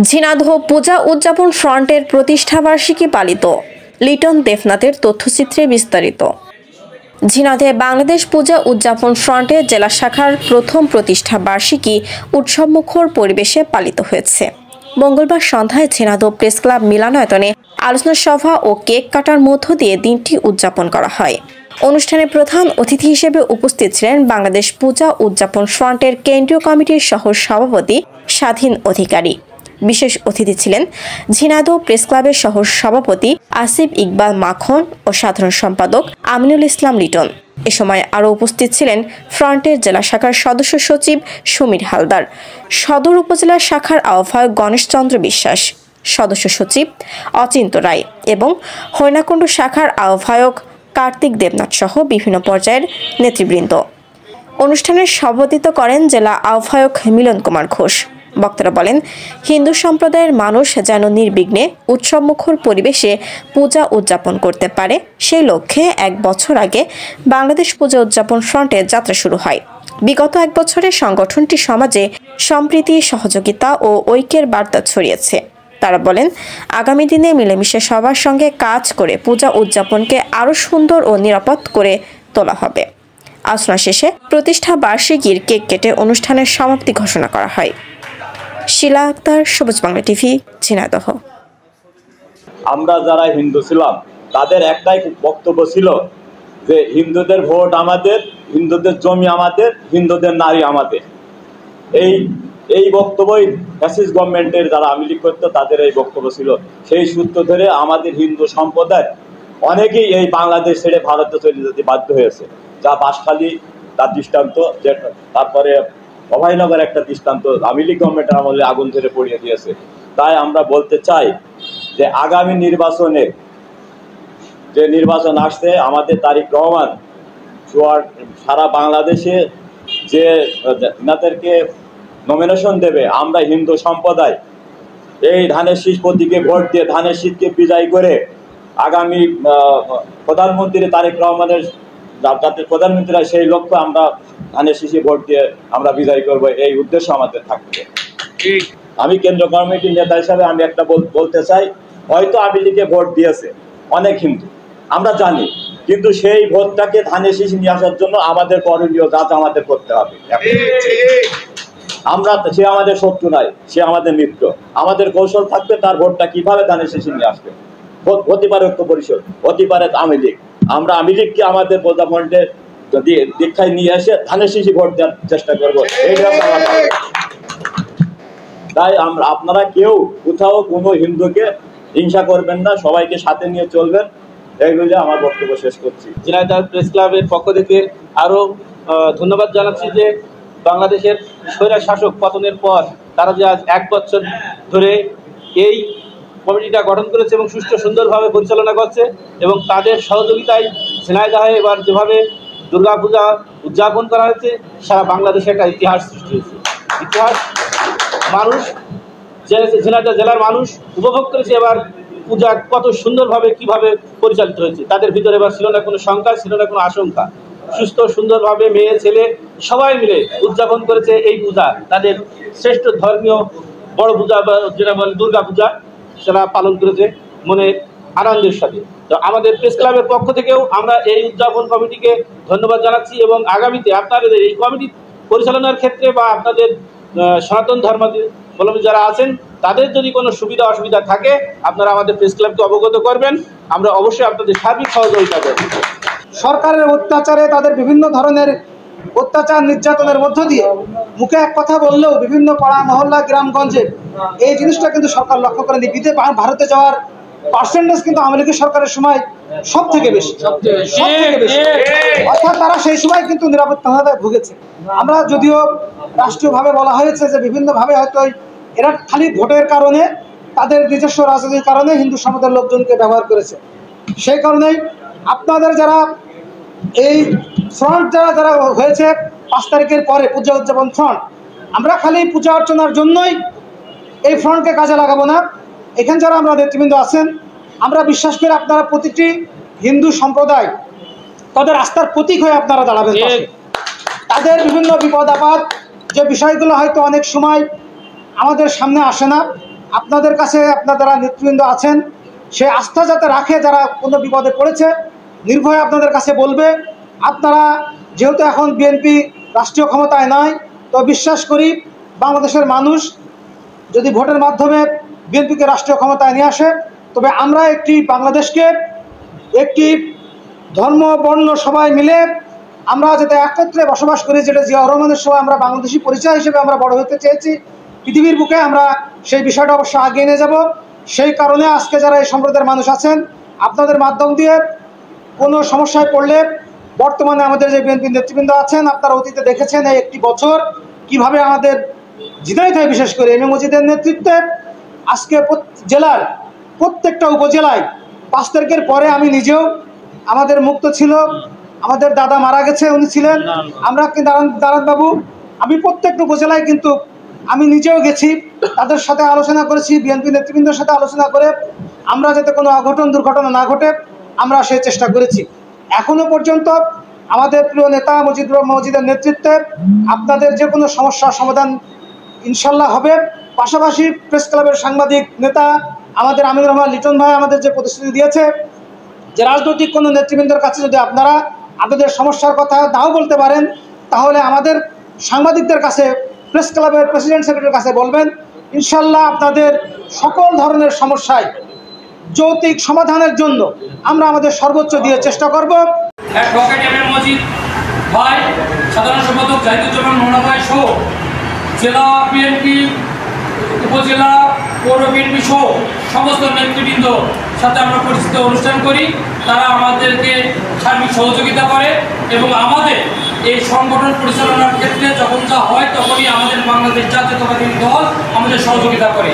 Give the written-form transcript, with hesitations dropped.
ঝিনাইদহ পূজা উদযাপন ফ্রন্টের প্রতিষ্ঠাবার্ষিকী পালিত। লিটন দেবনাথের তথ্যচিত্রে বিস্তারিত। ঝিনাইদহে বাংলাদেশ পূজা উদযাপন ফ্রন্টের জেলা শাখার প্রথম প্রতিষ্ঠা বার্ষিকী উৎসবমুখর পরিবেশে পালিত হয়েছে। মঙ্গলবার সন্ধ্যায় ঝিনাইদহ প্রেস ক্লাব মিলনায়তনে আলোচনা সভা ও কেক কাটার মধ্য দিয়ে দিনটি উদযাপন করা হয়। অনুষ্ঠানে প্রধান অতিথি হিসেবে উপস্থিত ছিলেন বাংলাদেশ পূজা উদযাপন ফ্রন্টের কেন্দ্রীয় কমিটির সহ সভাপতি স্বাধীন অধিকারী। বিশেষ অতিথি ছিলেন ঝিনাইদহ প্রেস ক্লাবের সহ সভাপতি আসিফ ইকবাল মাখন ও সাধারণ সম্পাদক আমিনুল ইসলাম লিটন। এ সময় আরও উপস্থিত ছিলেন ফ্রন্টের জেলা শাখার সদস্য সচিব সমীর হালদার, সদর উপজেলা শাখার আহ্বায়ক গণেশ চন্দ্র বিশ্বাস, সদস্য সচিব অচিন্ত রায় এবং হরিণাকুণ্ড শাখার আহ্বায়ক কার্তিক দেবনাথ সহ বিভিন্ন পর্যায়ের নেতৃবৃন্দ। অনুষ্ঠানের সভাপতিত্ব করেন জেলা আহ্বায়ক মিলন কুমার ঘোষ। বক্তারা বলেন, হিন্দু সম্প্রদায়ের মানুষ যেন নির্বিঘ্নে উৎসবমুখর পরিবেশে পূজা উদযাপন করতে পারে, সেই লক্ষ্যে 1 বছর আগে বাংলাদেশ পূজা উদযাপন ফ্রন্টের যাত্রা শুরু হয়। বিগত 1 বছরে সংগঠনটি সমাজে সম্প্রীতি, সহযোগিতা ও ঐক্যের বার্তা ছড়িয়েছে। তারা বলেন, আগামী দিনে মিলেমিশে সবার সঙ্গে কাজ করে পূজা উদযাপনকে আরও সুন্দর ও নিরাপদ করে তোলা হবে। আলোচনা শেষে প্রতিষ্ঠা বার্ষিকীর কেক কেটে অনুষ্ঠানের সমাপ্তি ঘোষণা করা হয়। শিলা আক্তার, সবুজ বাংলা টিভি, ঝিনাইদহ। আমরা যারা হিন্দু ছিলাম তাদের একটাই বক্তব্য ছিল যে হিন্দুদের ভোট আমাদের, হিন্দুদের জমি আমাদের, হিন্দুদের নারী আমাদের। এই বক্তব্যই ফ্যাসিস্ট গভর্নমেন্টের যারা আওয়ামী লীগ করতো তাদের এই বক্তব্য ছিল। সেই সূত্র ধরে আমাদের হিন্দু সম্প্রদায় অনেকেই এই বাংলাদেশ ছেড়ে ভারতে চলে যেতে বাধ্য হয়েছে। যা বাঁশখালী তার দৃষ্টান্ত, তারপরে অভয়নগর একটা দৃষ্টান্ত, আওয়ামী লীগ গভর্নমেন্টের আমলে আগুন ধরে পড়িয়ে দিয়েছে। তাই আমরা বলতে চাই যে আগামী নির্বাচনে, যে নির্বাচন আসছে, আমাদের তারেক রহমান সারা বাংলাদেশে যে এনাদেরকে নমিনেশন দেবে, আমরা হিন্দু সম্প্রদায় এই ধানের শীষ প্রতীকে ভোট দিয়ে ধানের শীষকে বিজয় করে আগামী প্রধানমন্ত্রী তারেক রহমানের যাতে প্রধানমন্ত্রীরা সেই লক্ষ্যে আমরা ধানের শীষে ভোট দিয়ে আমরা বিজয় করব, এই উদ্দেশ্য আমাদের থাকবে। আমি কেন্দ্রীয় কমিটির নেতা হিসাবে আমি একটা বলতে চাই, হয়তো আওয়ামী লীগে ভোট দিয়েছে অনেক হিন্দু, আমরা জানি, কিন্তু সেই ভোটটাকে ধানের শীষ নিয়ে আসার জন্য আমাদের করণীয় কাজ আমাদের করতে হবে। সে আমাদের শত্রু নয়, সে আমাদের মিত্র। আমাদের কৌশল থাকবে তার ভোটটা কিভাবে ধানের শীষে নিয়ে আসবে। হতে পারে ঐক্য পরিষদ, হতে পারে আওয়ামী লীগ। আমরা আওয়ামী লীগকে আমাদের পূজা ফন্ডে দীক্ষায় নিয়ে এসে ধানের শীষে ভোট দেওয়ার চেষ্টা করবো। তাই আপনারা কেউ কোথাও কোনো হিন্দুকে হিংসা করবেন না, সবাইকে সাথে নিয়ে চলবেন। এই বলে আমার বক্তব্য শেষ করছি। ঝিনাইদহ প্রেস ক্লাবের পক্ষ থেকে আরো ধন্যবাদ জানাচ্ছি যে বাংলাদেশের স্বৈরা শাসক পতনের পর তারা যে আজ 1 বছর ধরে এই কমিটিটা গঠন করেছে এবং সুষ্ঠু সুন্দরভাবে পরিচালনা করছে, এবং তাদের সহযোগিতায় ঝিনাইদহে এবার যেভাবে দুর্গাপূজা উদযাপন করা হয়েছে, সারা বাংলাদেশে একটা ইতিহাস সৃষ্টি হয়েছে। ইতিহাস মানুষ, ঝিনাইদহ জেলার মানুষ উপভোগ করেছে এবার পূজা কত সুন্দরভাবে কিভাবে পরিচালিত হয়েছে। তাদের ভিতরে এবার ছিল না কোনো শঙ্কা, ছিল না কোনো আশঙ্কা। সুস্থ সুন্দরভাবে মেয়ে ছেলে সবাই মিলে উদযাপন করেছে এই পূজা, তাদের শ্রেষ্ঠ ধর্মীয় বড় পূজা যেটা বলে দুর্গা পূজা, সেটা পালন করেছে মনে আনন্দের সাথে। তো আমাদের প্রেস ক্লাবের পক্ষ থেকেও আমরা এই উদযাপন কমিটিকে ধন্যবাদ জানাচ্ছি, এবং আগামীতে আপনাদের এই কমিটি পরিচালনার ক্ষেত্রে বা আপনাদের সনাতন ধর্মাবলম্বী যারা আছেন তাদের যদি কোনো সুবিধা অসুবিধা থাকে আপনারা আমাদের প্রেস ক্লাবকে অবগত করবেন। আমরা অবশ্যই আপনাদের সার্বিক সহযোগিতা করব। সরকারের অত্যাচারে, তাদের বিভিন্ন ধরনের অত্যাচার নির্যাতনের মধ্য দিয়ে মুখে এক কথা বললেও বিভিন্ন পাড়া মহল্লা গ্রামগঞ্জে এই জিনিসটা কিন্তু সরকার লক্ষ্য করেনি। ভারতে যাওয়ার পার্সেন্টেজ কিন্তু আওয়ামী লীগের সরকারের সময় সব থেকে বেশি। অর্থাৎ তারা সেই সময় কিন্তু নিরাপত্তাহীনতায় ভুগেছে। আমরা যদিও রাষ্ট্রীয়ভাবে বলা হয়েছে যে বিভিন্নভাবে হয়তো এরা খালি ভোটের কারণে, তাদের নিজস্ব রাজনৈতিক কারণে হিন্দু সম্প্রদায়ের লোকজনকে ব্যবহার করেছে। সেই কারণেই আপনাদের যারা এই ফ্রন্ট যারা হয়েছে 5 তারিখের পরে পূজা উদযাপন ফ্রন্ট, আমরা খালি পূজা অর্চনার জন্যই এই ফ্রন্টকে কাজে লাগাবো না। এখানে যারা আমরা নেতৃবৃন্দ আছেন, আমরা বিশ্বাস করি আপনারা প্রতিটি হিন্দু সম্প্রদায় তাদের আস্থার প্রতীক হয়ে আপনারা দাঁড়াবেন। তাদের বিভিন্ন বিপদ আপদ যে বিষয়গুলো হয়তো অনেক সময় আমাদের সামনে আসে না, আপনাদের কাছে আপনারা নেতৃবৃন্দ আছেন, সে আস্থা যাতে রাখে, যারা কোনো বিপদে পড়েছে নির্ভয়ে আপনাদের কাছে বলবে। আপনারা যেহেতু এখন বিএনপি রাষ্ট্রীয় ক্ষমতায় নাই, তো বিশ্বাস করি বাংলাদেশের মানুষ যদি ভোটের মাধ্যমে বিএনপিকে রাষ্ট্রীয় ক্ষমতায় নিয়ে আসে, তবে আমরা একটি বাংলাদেশকে একটি ধর্ম বর্ণ সবাই মিলে আমরা যাতে একত্রে বসবাস করি, যেটা জিয়াউর রহমানের সময় আমরা বাংলাদেশি পরিচয় হিসেবে আমরা বড় হতে চেয়েছি পৃথিবীর বুকে, আমরা সেই বিষয়টা অবশ্য আগিয়ে নিয়ে যাব। সেই কারণে আজকে যারা এই সম্প্রদায়ের মানুষ আছেন, আপনাদের মাধ্যম দিয়ে কোনো সমস্যায় পড়লে বর্তমানে আমাদের যে বিএনপি নেতৃবৃন্দ আছেন, আপনারা অতীতে দেখেছেন এই একটি বছর কিভাবে আমাদের ঝিনাইদহে বিশেষ করে এম এ মজিদের নেতৃত্বে আজকে জেলার প্রত্যেকটা উপজেলায় 5 তারিখের পরে আমি নিজেও, আমাদের মুক্ত ছিল, আমাদের দাদা মারা গেছে, উনি ছিলেন, আমরা দারান বাবু, আমি প্রত্যেকটা উপজেলায় কিন্তু আমি নিজেও গেছি, তাদের সাথে আলোচনা করেছি, বিএনপি নেতৃবৃন্দের সাথে আলোচনা করে আমরা যাতে কোনো অঘটন দুর্ঘটনা না ঘটে আমরা সেই চেষ্টা করেছি। এখনো পর্যন্ত আমাদের প্রিয় নেতা মজিদের নেতৃত্বে আপনাদের যে কোনো সমস্যার সমাধান ইনশাল্লাহ হবে। পাশাপাশি প্রেস ক্লাবের সাংবাদিক নেতা আমাদের আমিনুর রহমান লিটন ভাই আমাদের যে প্রতিশ্রুতি দিয়েছে যে রাজনৈতিক কোনো নেতৃবৃন্দের কাছে যদি আপনারা আপনাদের সমস্যার কথা নাও বলতে পারেন, তাহলে আমাদের সাংবাদিকদের কাছে, প্রেস ক্লাবের প্রেসিডেন্ট সেক্রেটারির কাছে বলবেন, ইনশাল্লাহ আপনাদের সকল ধরনের সমস্যায় যৌক্তিক সমাধানের জন্য আমরা আমাদের সর্বোচ্চ দিয়ে চেষ্টা করব। অ্যাডভোকেট এম এ মজিদ ভাই, সাধারণ সম্পাদক জাহিদুজ্জামান মোনা ভাই সহ জেলা বিএনপি, উপজেলা, পৌর বিএনপি সহ সমস্ত নেতৃবৃন্দ সাথে আমরা পরিচিত অনুষ্ঠান করি। তারা আমাদেরকে সার্বিক সহযোগিতা করে এবং আমাদের এই সংগঠন পরিচালনার ক্ষেত্রে যখন যা হয় তখনই আমাদের বাংলাদেশ জাতীয়তাবাদী দল আমাদের সহযোগিতা করে।